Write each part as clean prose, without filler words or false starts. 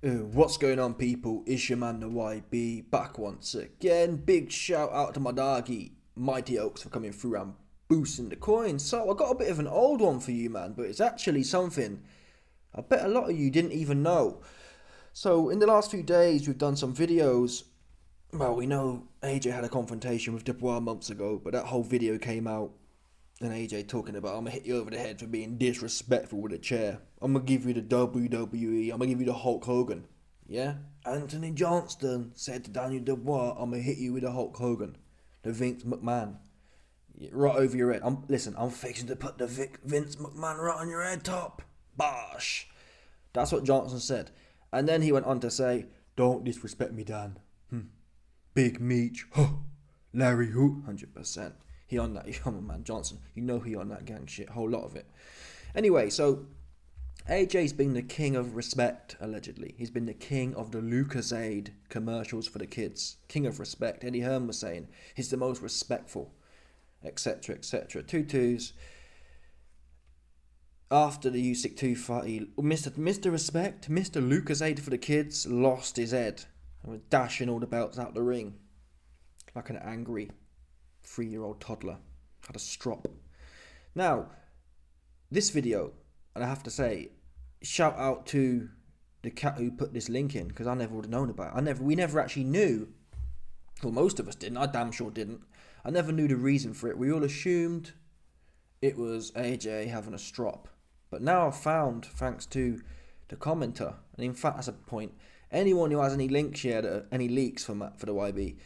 What's going on, people? It's your man the YB back once again. Big shout out to my doggy Mighty Oaks for coming through and boosting the coin. So I got a bit of an old one for you, man, but it's actually something I bet a lot of you didn't even know. So in the last few days we've done some videos. Well, we know AJ had a confrontation with Dubois months ago, but that whole video came out and AJ talking about, I'm gonna hit you over the head for being disrespectful with a chair. I'm gonna give you the WWE. I'm gonna give you the Hulk Hogan. Yeah? Anthony Johnston said to Daniel Dubois, I'm gonna hit you with the Hulk Hogan. The Vince McMahon. Right over your head. I'm fixing to put the Vince McMahon right on your head top. Bosh. That's what Johnson said. And then he went on to say, don't disrespect me, Dan. Big Meech. Larry Who. 100%. He on that, come on man, Johnson. You know he on that gang shit, whole lot of it. Anyway, so AJ's been the king of respect, allegedly. He's been the king of the Lucasade commercials for the kids. King of respect. Eddie Hearn was saying he's the most respectful, etc., etc. Tutus. After the Usyk 2 fight, Mr. Respect, Mr. Lucasade for the kids, lost his head and was dashing all the belts out the ring like an angry 3-year-old toddler. Had a strop. Now, this video, and I have to say, shout out to the cat who put this link in, because I never would have known about it. We never actually knew, well, most of us didn't, I damn sure didn't. I never knew the reason for it. We all assumed it was AJ having a strop. But now I've found, thanks to the commenter, and in fact that's a point, anyone who has any links here, any leaks for the YB,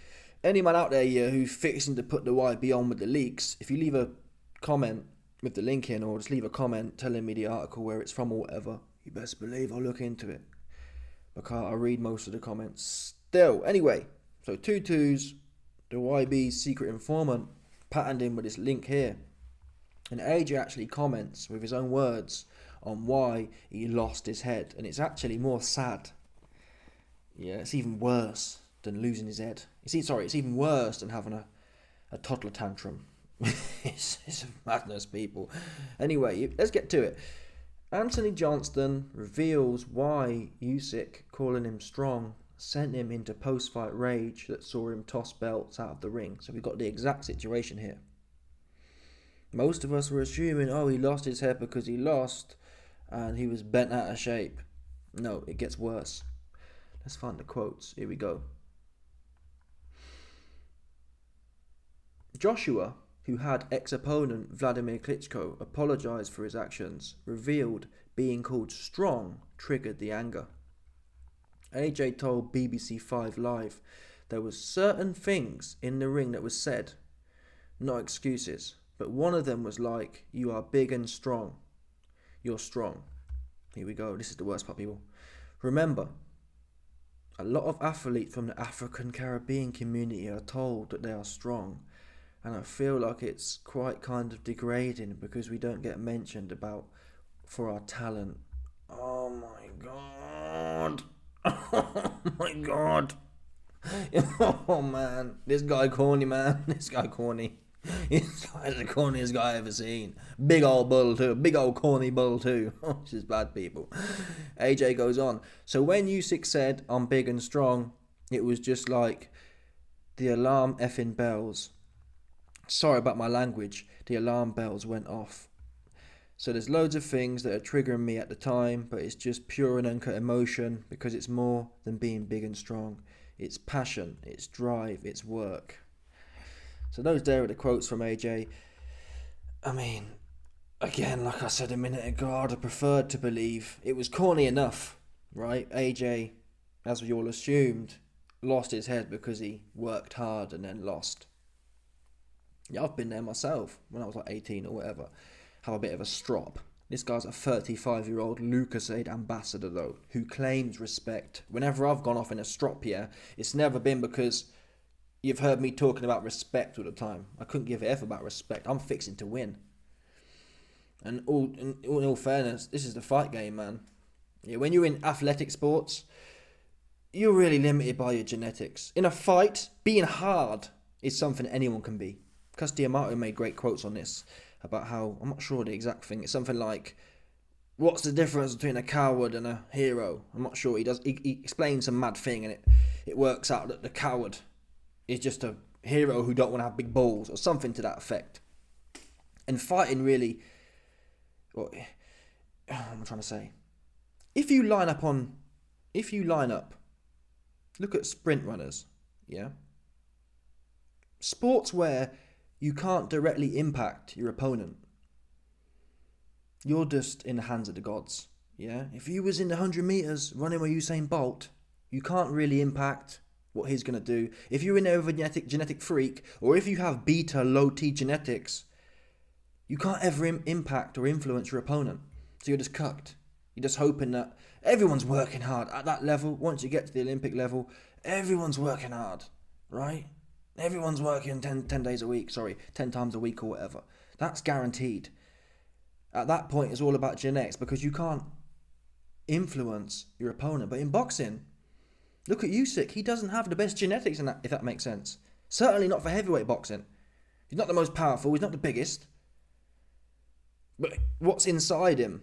any man out there who's fixing to put the YB on with the leaks, if you leave a comment with the link in, or just leave a comment telling me the article where it's from or whatever, you best believe I'll look into it, because I read most of the comments still. Anyway, so Tutus, the YB's secret informant, patterned in with this link here, and AJ actually comments with his own words on why he lost his head, and it's actually more sad. Yeah, it's even worse than losing his head. It's even worse than having a toddler tantrum. it's madness, people. Anyway, let's get to it. Anthony Johnston reveals why Usyk, calling him strong, sent him into post-fight rage that saw him toss belts out of the ring. So we've got the exact situation here. Most of us were assuming, he lost his head because he lost and he was bent out of shape. No, it gets worse. Let's find the quotes. Here we go. Joshua, who had ex-opponent Vladimir Klitschko apologise for his actions, revealed being called strong triggered the anger. AJ told BBC 5 Live there was certain things in the ring that was said, not excuses, but one of them was like, you are big and strong. You're strong. Here we go. This is the worst part, people. Remember, a lot of athletes from the African Caribbean community are told that they are strong. And I feel like it's quite kind of degrading because we don't get mentioned about for our talent. Oh my god. Oh my god. Oh man. This guy corny, man. This guy corny. This guy's the corniest guy I've ever seen. Big old bull too. Big old corny bull too. This is bad, people. AJ goes on. So when Usyk said, I'm big and strong, it was just like the alarm effing bells. Sorry about my language, the alarm bells went off. So there's loads of things that are triggering me at the time, but it's just pure and uncut emotion because it's more than being big and strong. It's passion, it's drive, it's work. So those there are the quotes from AJ. I mean, again, like I said a minute ago, I'd have preferred to believe it was corny enough, right? AJ, as we all assumed, lost his head because he worked hard and then lost. Yeah, I've been there myself when I was like 18 or whatever. Have a bit of a strop. This guy's a 35-year-old Lucasade ambassador though, who claims respect. Whenever I've gone off in a strop here, it's never been because you've heard me talking about respect all the time. I couldn't give a F about respect. I'm fixing to win. And in all fairness, this is the fight game, man. Yeah, when you're in athletic sports, you're really limited by your genetics. In a fight, being hard is something anyone can be. Cus D'Amato made great quotes on this about how, I'm not sure the exact thing, it's something like what's the difference between a coward and a hero? I'm not sure. He explains some mad thing, and it works out that the coward is just a hero who don't want to have big balls or something to that effect. And fighting really, what am I trying to say? If you line up, look at sprint runners, yeah? Sports where you can't directly impact your opponent. You're just in the hands of the gods, yeah? If you was in the 100 meters running with Usain Bolt, you can't really impact what he's going to do. If you're in there with a genetic freak, or if you have beta, low T genetics, you can't ever impact or influence your opponent. So you're just cucked. You're just hoping that everyone's working hard at that level. Once you get to the Olympic level, everyone's working hard, right? Everyone's working 10 days a week, 10 times a week or whatever. That's guaranteed. At that point, it's all about genetics because you can't influence your opponent. But in boxing, look at Usyk. He doesn't have the best genetics in that, if that makes sense. Certainly not for heavyweight boxing. He's not the most powerful. He's not the biggest. But what's inside him,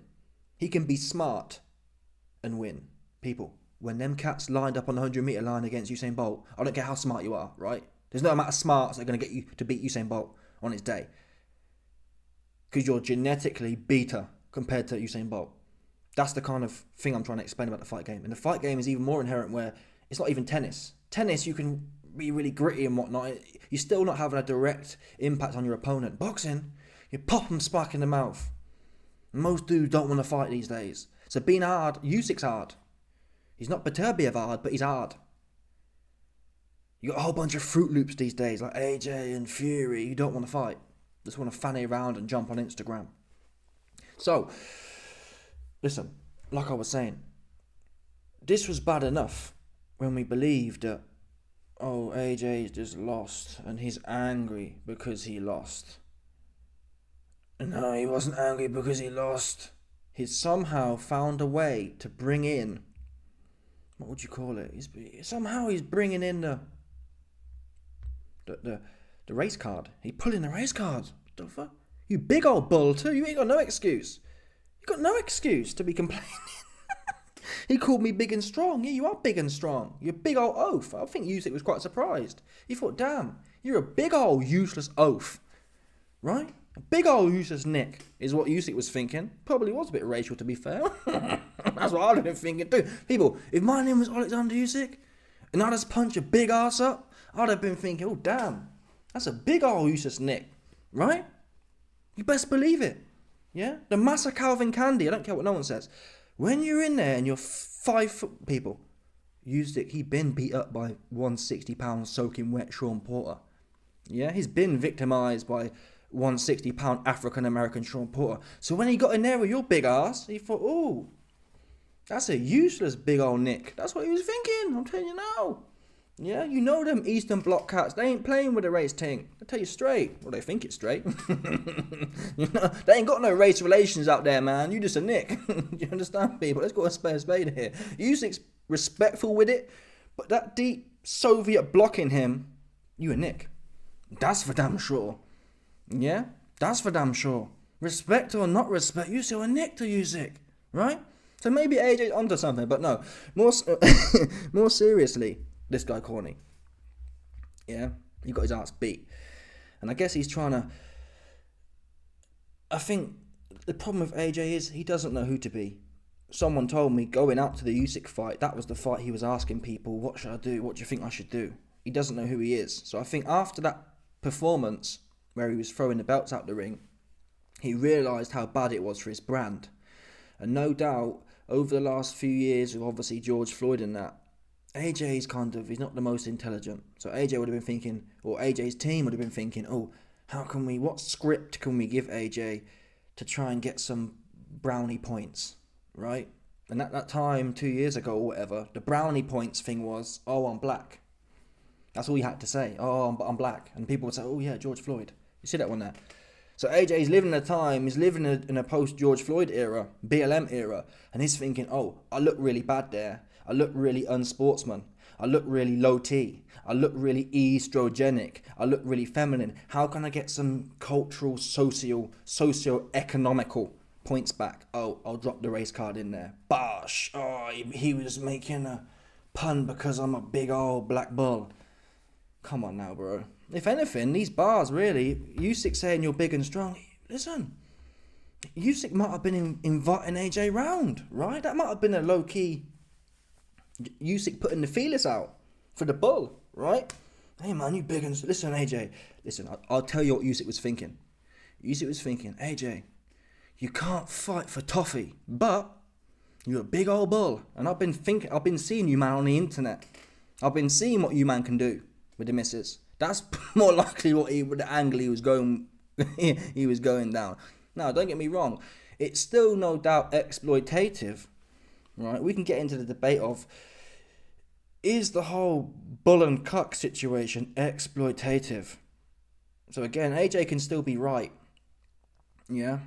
he can be smart and win. People, when them cats lined up on the 100-meter line against Usain Bolt, I don't care how smart you are, right? There's no amount of smarts that are going to get you to beat Usain Bolt on his day. Because you're genetically beta compared to Usain Bolt. That's the kind of thing I'm trying to explain about the fight game. And the fight game is even more inherent where it's not even tennis. Tennis, you can be really gritty and whatnot. You're still not having a direct impact on your opponent. Boxing, you pop them spark in the mouth. Most dudes don't want to fight these days. So being hard, Usyk's hard. He's not Beterbiev hard, but he's hard. You got a whole bunch of Fruit Loops these days, like AJ and Fury, who don't want to fight. Just want to fanny around and jump on Instagram. So, listen, like I was saying, this was bad enough when we believed that, oh, AJ's just lost and he's angry because he lost. No, he wasn't angry because he lost. He's somehow found a way to bring in, what would you call it? He's bringing in the race card. He pulling the race card. What the fuck? You big old bull too. You ain't got no excuse. You got no excuse to be complaining. He called me big and strong. Yeah, you are big and strong. You're a big old oaf. I think Usyk was quite surprised. He thought, damn, you're a big old useless oaf. Right? A big old useless Nick is what Usyk was thinking. Probably was a bit racial, to be fair. That's what I'd have been thinking too. People, if my name was Alexander Usyk and I just punch a big ass up, I'd have been thinking, oh damn, that's a big old useless Nick. Right? You best believe it. Yeah? The Massa Calvin Candy, I don't care what no one says. When you're in there and you're 5 foot, people, Usyk, he been beat up by 160-pound soaking wet Sean Porter. Yeah? He's been victimised by 160-pound African-American Sean Porter. So when he got in there with your big ass, he thought, oh, that's a useless big old Nick. That's what he was thinking, I'm telling you now. Yeah, you know them Eastern Bloc cats, they ain't playing with the race thing. I tell you straight. Well, they think it's straight. You know, they ain't got no race relations out there, man. You just a Nick. You understand, people? Let's go a spade here. Usyk's respectful with it, but that deep Soviet block in him, you a Nick. That's for damn sure. Yeah, that's for damn sure. Respect or not respect, you still a Nick to Usyk, right? So maybe AJ's onto something, but no. More seriously, this guy Corny, yeah, he got his ass beat, and I guess he's trying to. I think the problem with AJ is he doesn't know who to be. Someone told me going out to the Usyk fight, that was the fight he was asking people, what should I do? What do you think I should do? He doesn't know who he is. So I think after that performance where he was throwing the belts out the ring, he realised how bad it was for his brand. And no doubt, over the last few years with obviously George Floyd and that, AJ's he's not the most intelligent. So AJ would have been thinking, or AJ's team would have been thinking, oh, what script can we give AJ to try and get some brownie points, right? And at that time, 2 years ago or whatever, the brownie points thing was, oh, I'm black. That's all you had to say. Oh, I'm black. And people would say, oh yeah, George Floyd. You see that one there? So AJ's living a time, he's living in a post-George Floyd era, BLM era, and he's thinking, oh, I look really bad there. I look really unsportsman. I look really low T. I look really estrogenic. I look really feminine. How can I get some cultural, socio-economical points back. Oh, I'll drop the race card in there. Bosh. Oh, he was making a pun because I'm a big old black bull. Come on now, bro. If anything, these bars, really, Usyk saying you're big and strong. Listen, Usyk might have been inviting AJ round, right? That might have been a low-key Usyk putting the feelers out for the bull, right? Hey, man, you big and... Listen, AJ. Listen, I'll tell you what Usyk was thinking. Usyk was thinking, AJ, you can't fight for toffee, but you're a big old bull. And I've been seeing you, man, on the internet. I've been seeing what you, man, can do with the misses. That's more likely the angle he was going he was going down. Now, don't get me wrong. It's still no doubt exploitative, right? We can get into the debate of, is the whole bull and cuck situation exploitative? So again, AJ can still be right. Yeah.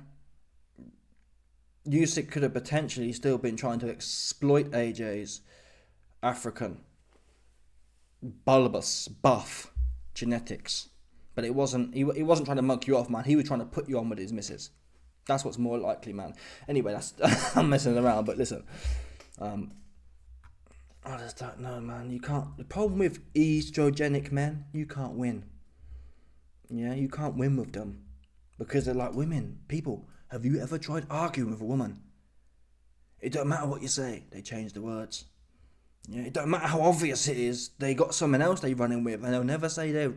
Usyk could have potentially still been trying to exploit AJ's African, bulbous, buff genetics. But it wasn't. He wasn't trying to mug you off, man. He was trying to put you on with his misses. That's what's more likely, man. Anyway, that's I'm messing around, but listen. I just don't know, man. You can't. The problem with estrogenic men, you can't win. Yeah, you can't win with them because they're like women. People, have you ever tried arguing with a woman? It don't matter what you say. They change the words. Yeah, it don't matter how obvious it is. They got someone else they running with, and they'll never say they're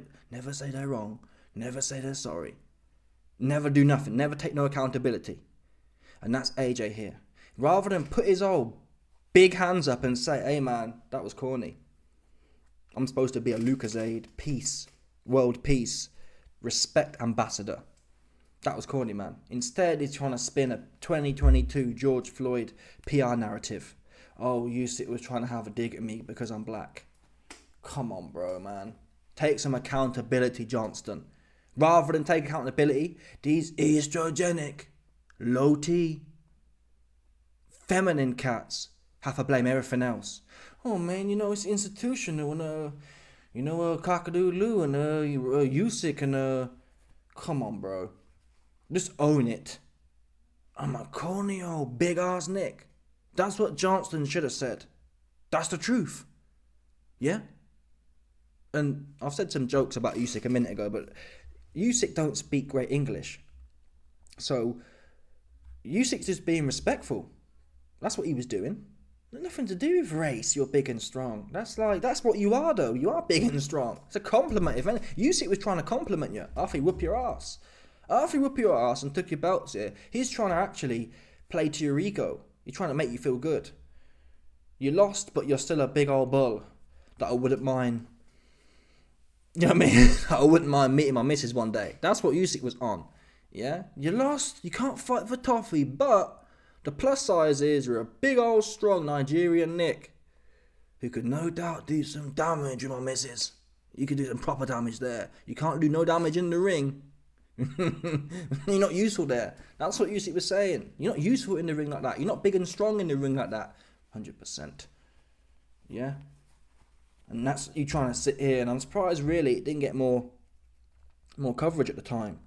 wrong. Never say they're sorry. Never do nothing. Never take no accountability. And that's AJ here. Rather than put his old big hands up and say, "Hey man, that was corny. I'm supposed to be a Lucasade peace, world peace, respect ambassador." That was corny, man. Instead, he's trying to spin a 2022 George Floyd PR narrative. Oh, Usyk was trying to have a dig at me because I'm black. Come on, bro, man. Take some accountability, Johnston. Rather than take accountability, these estrogenic, low T, feminine cats have to blame everything else. Oh, man, it's institutional and, cock-a-doodle-oo and Usyk and, come on, bro. Just own it. I'm a corny old big-ass Nick. That's what Johnston should have said. That's the truth. Yeah? And I've said some jokes about Usyk a minute ago, but Usyk don't speak great English. So, Usyk's just being respectful. That's what he was doing. Nothing to do with race, you're big and strong. That's what you are, though. You are big and strong. It's a compliment. If Usyk was trying to compliment you after he whoop your ass. After he whoop your ass and took your belts here, he's trying to actually play to your ego. He's trying to make you feel good. You lost, but you're still a big old bull that I wouldn't mind. You know what I mean? I wouldn't mind meeting my missus one day. That's what Usyk was on. Yeah? You lost. You can't fight for toffee, but the plus size is you're a big old strong Nigerian Nick who could no doubt do some damage with my missus. You could do some proper damage there. You can't do no damage in the ring. You're not useful there. That's what Usyk was saying. You're not useful in the ring like that. You're not big and strong in the ring like that. 100%. Yeah? And that's you trying to sit here, and I'm surprised really it didn't get more coverage at the time.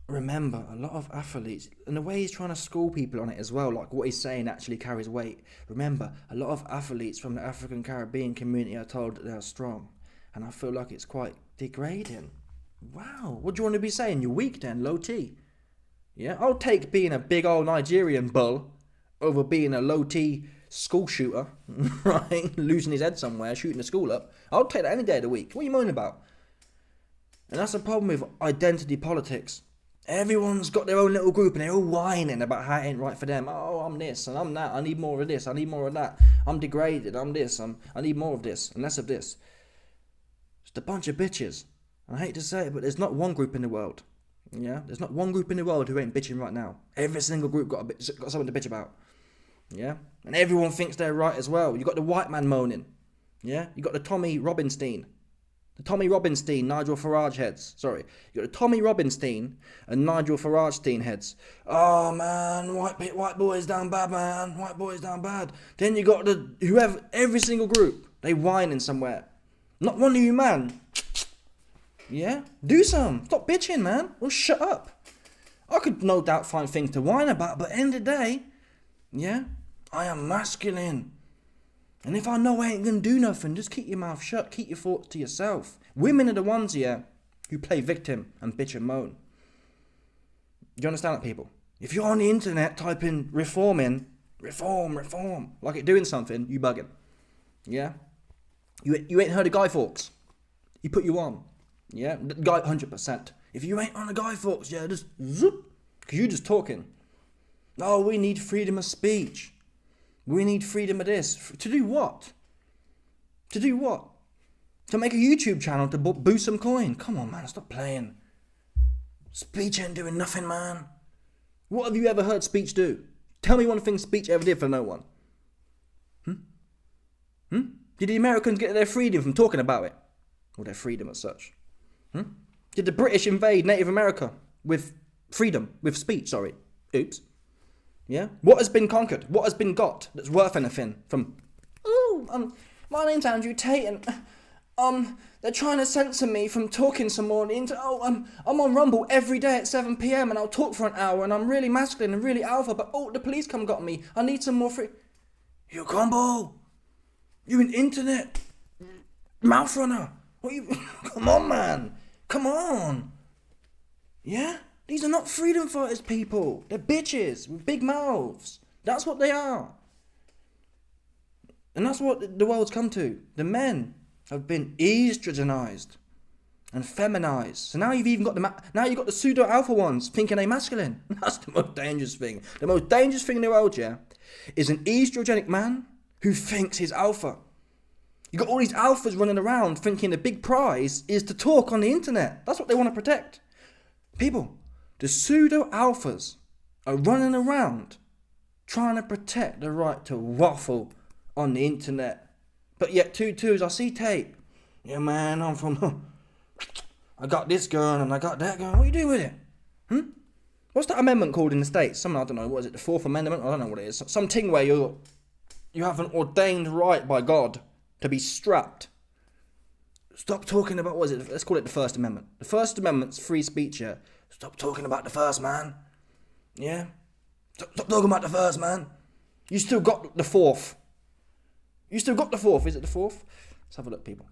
Remember, a lot of athletes, and the way he's trying to school people on it as well, like what he's saying actually carries weight. Remember, a lot of athletes from the African Caribbean community are told that they're strong, and I feel like it's quite degrading. Wow, what do you want to be saying? You're weak then, low T. Yeah, I'll take being a big old Nigerian bull over being a low T school shooter, right? Losing his head somewhere, shooting the school up. I'll take that any day of the week. What are you moaning about? And that's the problem with identity politics. Everyone's got their own little group and they're all whining about how it ain't right for them. Oh, I'm this and I'm that. I need more of this. I need more of that. I'm degraded. I'm this. I need more of this and less of this. Just a bunch of bitches. I hate to say it, but there's not one group in the world. Yeah, there's not one group in the world who ain't bitching right now. Every single group got something to bitch about. Yeah, and everyone thinks they're right as well. You got the white man moaning. Yeah, you got the Tommy Robinstein, Nigel Farage heads. Sorry, you got the Tommy Robinstein and Nigel Farage heads. Oh man, white boys down bad, man. White boys down bad. Then you got every single group. They whining somewhere. Not one of you, man. Yeah? Do some. Stop bitching, man. Well, shut up. I could no doubt find things to whine about, but at the end of the day, yeah, I am masculine. And if I know I ain't gonna do nothing, just keep your mouth shut, keep your thoughts to yourself. Women are the ones, yeah, who play victim and bitch and moan. Do you understand that, people? If you're on the internet typing reform in, reform, like it doing something, you bugging. Yeah? You ain't heard of Guy Fawkes. He put you on. Yeah? Guy 100%. If you ain't on a Guy Fawkes, yeah, just zoop. Because you're just talking. Oh, we need freedom of speech. We need freedom of this. To do what? To do what? To make a YouTube channel to boost some coin. Come on, man, stop playing. Speech ain't doing nothing, man. What have you ever heard speech do? Tell me one thing speech ever did for no one. Did the Americans get their freedom from talking about it? Or their freedom as such? Did the British invade Native America with freedom, with speech, sorry? Oops. Yeah? What has been conquered? What has been got that's worth anything from, my name's Andrew Tate and, they're trying to censor me from talking some more into, I'm on Rumble every day at 7 p.m. and I'll talk for an hour and I'm really masculine and really alpha, but the police come got me. I need some more free. You combo. You an internet mouth runner. What you? Come on, man. Come on. Yeah? These are not freedom fighters, people. They're bitches with big mouths. That's what they are. And that's what the world's come to. The men have been estrogenized and feminized. So now you've even got the pseudo alpha ones thinking they're masculine. That's the most dangerous thing. The most dangerous thing in the world, yeah, is an estrogenic man who thinks he's alpha. You got all these alphas running around thinking the big prize is to talk on the internet. That's what they want to protect. People, the pseudo alphas are running around trying to protect the right to waffle on the internet. But yet, twos, I see tape. Yeah, man, I got this gun and I got that gun. What you doing with it? What's that amendment called in the States? I don't know, what is it, the 4th Amendment? I don't know what it is. Some thing where you have an ordained right by God to be strapped. Stop talking about, what is it? Let's call it the First Amendment. The First Amendment's free speech, yeah. Stop talking about the first, man. Yeah? Stop talking about the first, man. You still got the 4th. You still got the 4th. Is it the 4th? Let's have a look, people.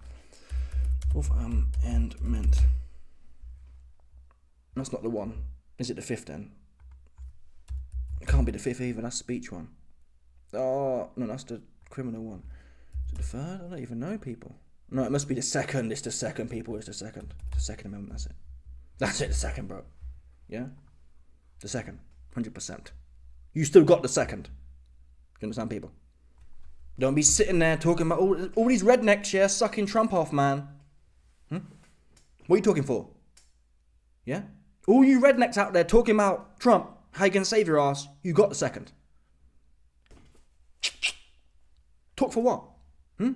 4th Amendment. That's not the one. Is it the 5th then? It can't be the 5th either. That's speech one. Oh, no, that's the criminal one. Is it the 3rd? I don't even know, people. No, it must be the 2nd. It's the 2nd, people. It's the 2nd. The 2nd Amendment, that's it. That's it, the 2nd, bro. Yeah? The 2nd. 100%. You still got the 2nd. Do you understand, people? Don't be sitting there talking about all these rednecks, yeah, sucking Trump off, man. What are you talking for? Yeah? All you rednecks out there talking about Trump, how you gonna save your ass, you got the 2nd. Talk for what?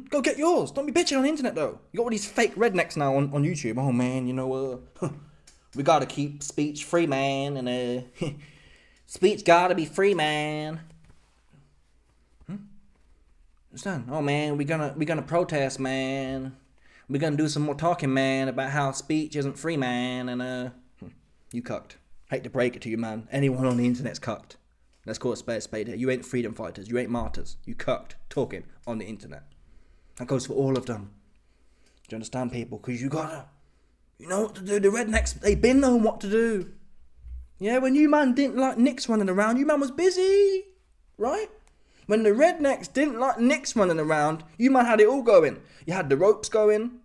Go get yours. Don't be bitching on the internet, though. You got all these fake rednecks now on YouTube. Oh, man, you know, we gotta keep speech free, man, and speech gotta be free, man. Understand? Oh, man, we're gonna protest, man. We're gonna do some more talking, man, about how speech isn't free, man, and you cucked. Hate to break it to you, man. Anyone on the internet's cucked. Let's call it a spade here. You ain't freedom fighters. You ain't martyrs. You cucked talking on the internet. That goes for all of them. Do you understand, people? Because you know what to do. The rednecks, they been knowing what to do. Yeah, when you man didn't like Nicks running around, you man was busy, right? When the rednecks didn't like Nicks running around, you man had it all going. You had the ropes going.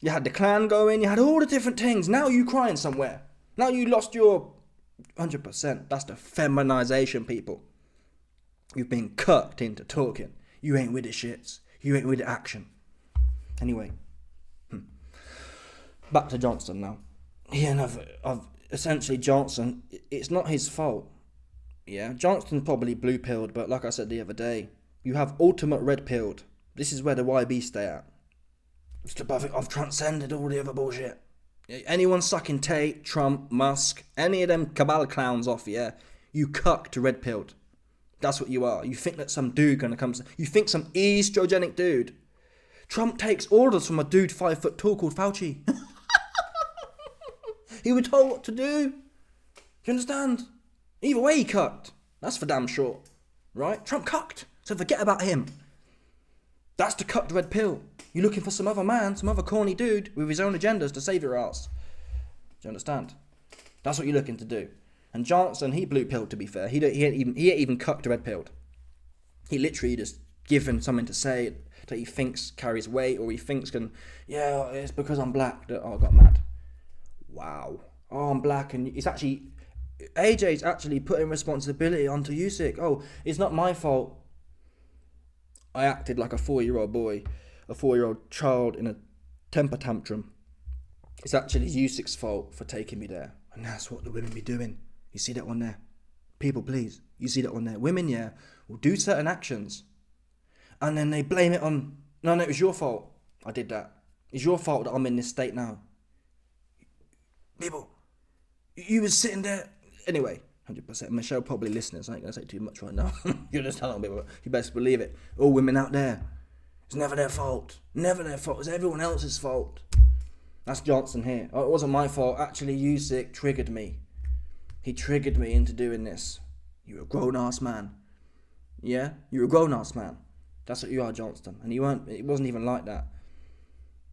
You had the clan going. You had all the different things. Now you crying somewhere. Now you lost your 100%. That's the feminization, people. You've been cucked into talking. You ain't with the shits. You ain't with the action. Anyway. Back to Johnson now. Yeah, essentially Johnson, it's not his fault. Yeah, Johnston's probably blue-pilled, but like I said the other day, you have ultimate red-pilled. This is where the YB stay at. Just above it, I've transcended all the other bullshit. Anyone sucking Tate, Trump, Musk, any of them cabal clowns off, yeah, you cucked red-pilled. That's what you are. You think that some dude gonna come, you think some estrogenic dude. Trump takes orders from a dude 5 foot tall called Fauci. He was told what to do. You understand? Either way he cucked. That's for damn sure. Right? Trump cucked. So forget about him. That's the cucked red pill. You're looking for some other man, some other corny dude with his own agendas to save your ass. Do you understand? That's what you're looking to do. And Johnson, he blue pilled, to be fair. He ain't even cucked red pilled. He literally just given something to say that he thinks carries weight, or he thinks it's because I'm black that I got mad. Wow. Oh, I'm black, and AJ's actually putting responsibility onto Usyk. Oh, it's not my fault. I acted like a 4-year-old boy, a 4-year-old child in a temper tantrum. It's actually Usyk's fault for taking me there. And that's what the women be doing. You see that one there? People, please. You see that one there? Women, will do certain actions. And then they blame it on, no, it was your fault. I did that. It's your fault that I'm in this state now. People, you was sitting there. Anyway, 100%. Michelle probably listening, so I ain't going to say too much right now. You're just telling people, you best believe it. All women out there, it's never their fault. Never their fault. It's everyone else's fault. That's Johnson here. Oh, it wasn't my fault. Actually, Usyk triggered me. He triggered me into doing this. You're a grown-ass man. Yeah? You're a grown-ass man. That's what you are, Johnston. And it wasn't even like that.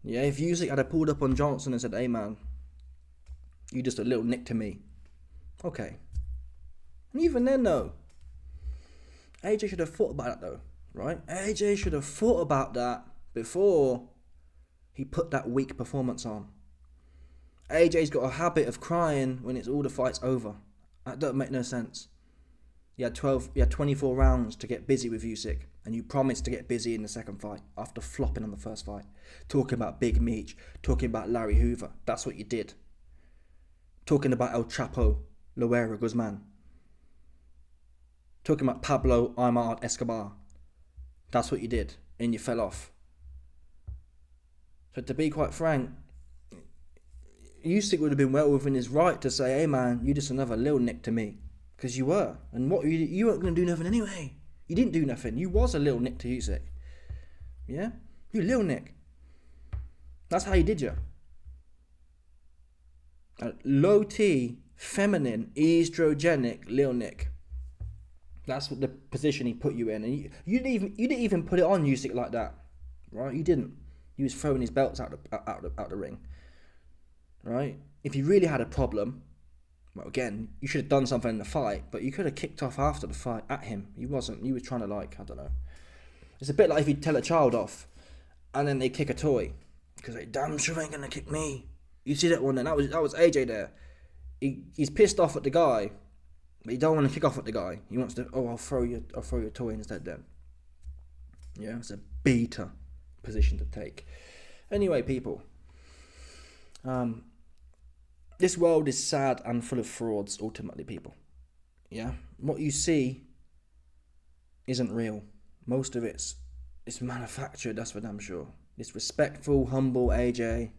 Yeah, if Usyk had pulled up on Johnson and said, hey, man, you just a little nick to me. Okay. And even then, though, AJ should have thought about that, though. Right? AJ should have thought about that before he put that weak performance on. AJ's got a habit of crying when it's all the fight's over. That don't make no sense. You had 24 rounds to get busy with Usyk, and you promised to get busy in the second fight after flopping on the first fight. Talking about Big Meech, talking about Larry Hoover. That's what you did. Talking about El Chapo, Loera Guzman. Talking about Pablo Aymar Escobar. That's what you did, and you fell off. So to be quite frank, Usyk would have been well within his right to say, hey man, you just another little nick to me. Because you were. And what you weren't going to do nothing anyway. You didn't do nothing. You was a little nick to Usyk. Yeah? You little nick. That's how you did you. A low T, feminine, estrogenic little nick. That's what the position he put you in. And you didn't even put it on Usyk like that. Right? You didn't. He was throwing his belts out the ring. Right? If you really had a problem, well, again, you should have done something in the fight, but you could have kicked off after the fight at him. You wasn't. You were trying to, I don't know. It's a bit like if you tell a child off, and then they kick a toy, because they damn sure ain't gonna kick me. You see that one? Then that was AJ there. He's pissed off at the guy, but he don't want to kick off at the guy. He wants to. Oh, I'll throw your toy instead. Then. Yeah, it's a beta position to take. Anyway, people. This world is sad and full of frauds, ultimately, people. Yeah? What you see isn't real. Most of it's manufactured, that's for damn sure. It's respectful, humble AJ.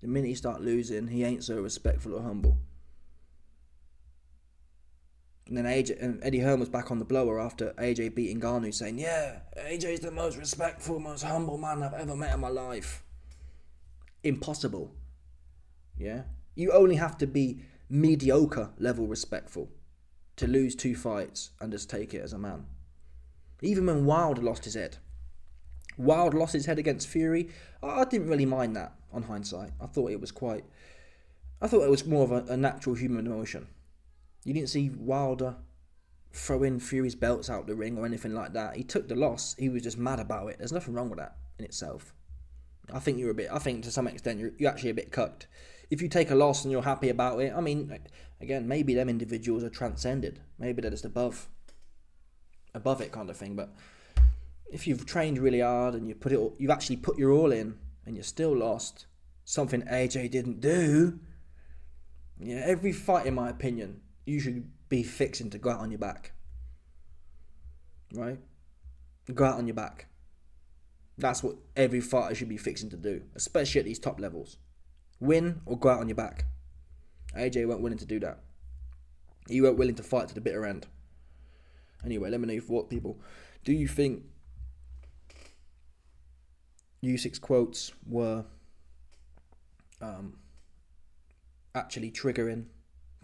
The minute you start losing, he ain't so respectful or humble. And then Eddie Hearn was back on the blower after AJ beating Ngannou, saying, yeah, AJ's the most respectful, most humble man I've ever met in my life. Impossible. Yeah? You only have to be mediocre level respectful to lose 2 fights and just take it as a man. Even when Wilder lost his head. Wilder lost his head against Fury. I didn't really mind that on hindsight. I thought it was more of a natural human emotion. You didn't see Wilder throwing Fury's belts out the ring or anything like that. He took the loss. He was just mad about it. There's nothing wrong with that in itself. I think to some extent you're actually a bit cucked. If you take a loss and you're happy about it, I mean, again, maybe them individuals are transcended. Maybe they're just above it kind of thing. But if you've trained really hard and you've actually put your all in and you're still lost, something AJ didn't do, yeah, every fight, in my opinion, you should be fixing to go out on your back. Right? Go out on your back. That's what every fighter should be fixing to do, especially at these top levels. Win or go out on your back. AJ weren't willing to do that. He weren't willing to fight to the bitter end. Anyway, let me know your thoughts, people. Do you think Usyk's quotes were actually triggering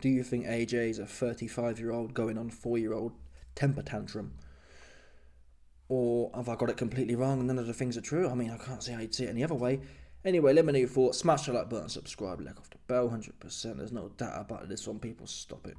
Do you think AJ is a 35-year-old going on 4-year-old temper tantrum? Or have I got it completely wrong and none of the things are true? I mean, I can't see how you'd see it any other way. Anyway, let me know your thoughts. Smash the like button, subscribe, like off the bell, 100%. There's no doubt about this one. People stop it.